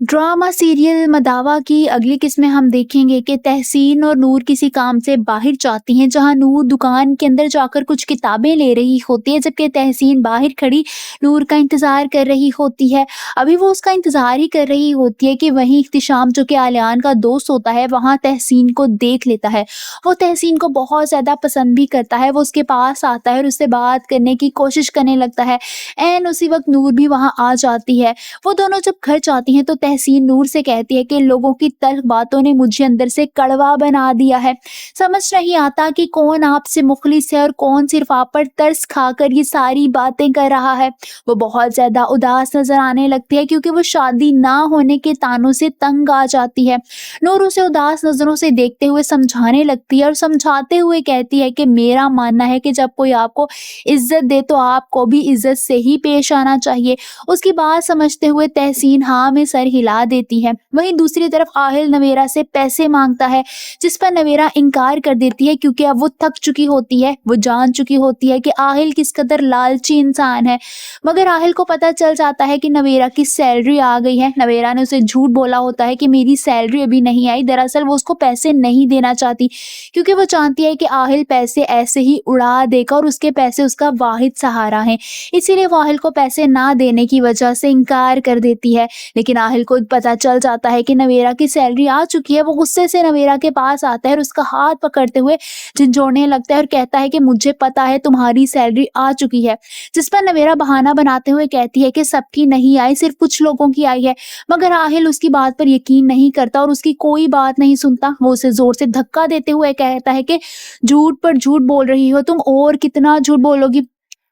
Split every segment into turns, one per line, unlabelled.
Drama serial मदावा की अगली किस्म में हम देखेंगे कि तहसीन और नूर किसी काम से बाहर जाती हैं, जहां नूर दुकान के अंदर जाकर कुछ किताबें ले रही होती है, जबकि तहसीन बाहर खड़ी नूर का इंतजार कर रही होती है। अभी वो उसका इंतजार ही कर रही होती है कि वहीं इख्तिशाम, जो कि आलियान का दोस्त होता है, वहां तहसीन को देख लेता है। वो तहसीन को बहुत ज्यादा पसंद भी करता है। वो उसके पास आता है और उससे बात करने की कोशिश करने लगता है। एन उसी वक्त नूर भी वहां आ जाती है। वो दोनों जब घर जाती हैं तो तहसीन नूर से कहती है कि लोगों की तल्ख बातों ने मुझे अंदर से कड़वा बना दिया है। समझ नहीं आता कि कौन आपसे मुखलिस है और कौन सिर्फ आप पर तरस खाकर ये सारी बातें कर रहा है। वो बहुत ज्यादा उदास नजर आने लगती है क्योंकि वो शादी ना होने के तानों से तंग आ जाती है। नूर उसे उदास नजरों से देखते हुए समझाने लगती है और समझाते हुए कहती है कि मेरा मानना है कि जब कोई आपको इज्जत दे तो आपको भी इज्जत से ही पेश आना चाहिए। उसकी बात समझते हुए तहसीन हाँ में सर हिला देती है। वहीं दूसरी तरफ आहिल नवेरा से पैसे मांगता है, जिस पर नवेरा इनकार कर देती है क्योंकि अब वो थक चुकी होती है। वो जान चुकी होती है कि आहिल किस कदर लालची इंसान है। मगर आहिल को पता चल जाता है कि नवेरा की सैलरी आ गई है। नवेरा ने उसे झूठ बोला होता है कि मेरी सैलरी अभी नहीं आई। दरअसल वो उसको पैसे नहीं देना चाहती क्योंकि वो जानती है कि आहिल पैसे ऐसे ही उड़ा देगा और उसके पैसे उसका वाहिद सहारा है। इसीलिए वो आहिल को पैसे ना देने की वजह से इनकार कर देती है। लेकिन आहिल को पता चल जाता है कि नवेरा की सैलरी आ चुकी है। वो गुस्से से नवेरा के पास आता है और उसका हाथ पकड़ते हुए झंझोड़ने लगता है और कहता है कि मुझे पता है तुम्हारी सैलरी आ चुकी है। जिस पर नवेरा बहाना बनाते हुए कहती है कि सबकी नहीं आई, सिर्फ कुछ लोगों की आई है। मगर आहिल उसकी बात पर यकीन नहीं करता और उसकी कोई बात नहीं सुनता। वो उसे जोर से धक्का देते हुए कहता है कि झूठ पर झूठ बोल रही हो तुम, और कितना झूठ बोलोगी।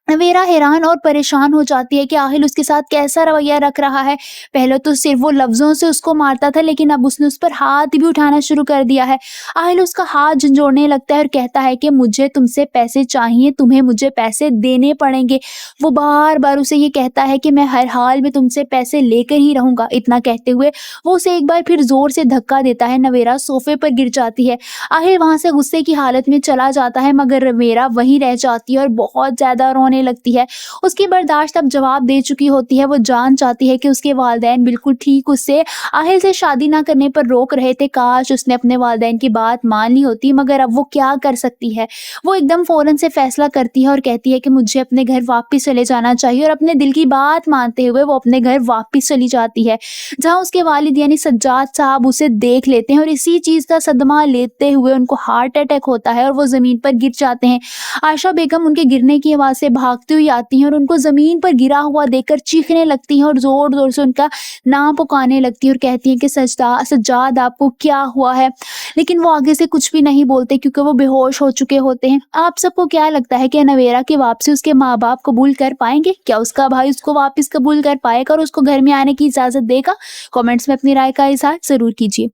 नवेरा हैरान और परेशान हो जाती है कि आहिल उसके साथ कैसा रवैया रख रहा है। पहले तो सिर्फ वो लफ्जों से उसको मारता था, लेकिन अब उसने उस पर हाथ भी उठाना शुरू कर दिया है। आहिल उसका हाथ झंझोड़ने लगता है और कहता है कि मुझे तुमसे पैसे चाहिए, तुम्हें मुझे पैसे देने पड़ेंगे। वो बार बार उसे ये कहता है कि मैं हर हाल में तुमसे पैसे लेकर ही रहूंगा। इतना कहते हुए वो उसे एक बार फिर जोर से धक्का देता है। नवेरा सोफे पर गिर जाती है। आहिल वहां से गुस्से की हालत में चला जाता है, मगर नवेरा वहीं रह जाती है और बहुत ज्यादा रोने लगती है। उसकी बर्दाश्त अब जवाब दे चुकी होती है। वो जान चाहती है कि उसके वालिदैन बिल्कुल ठीक उससे आहिल से शादी ना करने पर रोक रहे थे। काश उसने अपने वालिदैन की बात मान ली होती, मगर अब वो क्या कर सकती है। वो एकदम फौरन से फैसला करती है और कहती है कि मुझे अपने घर वापस चले जाना चाहिए, और अपने दिल की बात मानते हुए वो अपने घर वापस चली जाती है, जहां उसके वालिद यानी सज्जाद साहब उसे देख लेते हैं और इसी चीज का सदमा लेते हुए उनको हार्ट अटैक होता है और वो जमीन पर गिर जाते हैं। आयशा बेगम उनके गिरने की आवाज से भागती हुई आती हैं और उनको जमीन पर गिरा हुआ देखकर चीखने लगती हैं और जोर जोर से उनका नाम पुकारने लगती हैं और कहती हैं कि सज्जाद आपको क्या हुआ है। लेकिन वो आगे से कुछ भी नहीं बोलते क्योंकि वो बेहोश हो चुके होते हैं। आप सबको क्या लगता है कि नवेरा की वापसी उसके माँ बाप कबूल कर पाएंगे? क्या उसका भाई उसको वापस कबूल कर पाएगा और उसको घर में आने की इजाजत देगा? कमेंट्स में अपनी राय का इजहार जरूर कीजिए।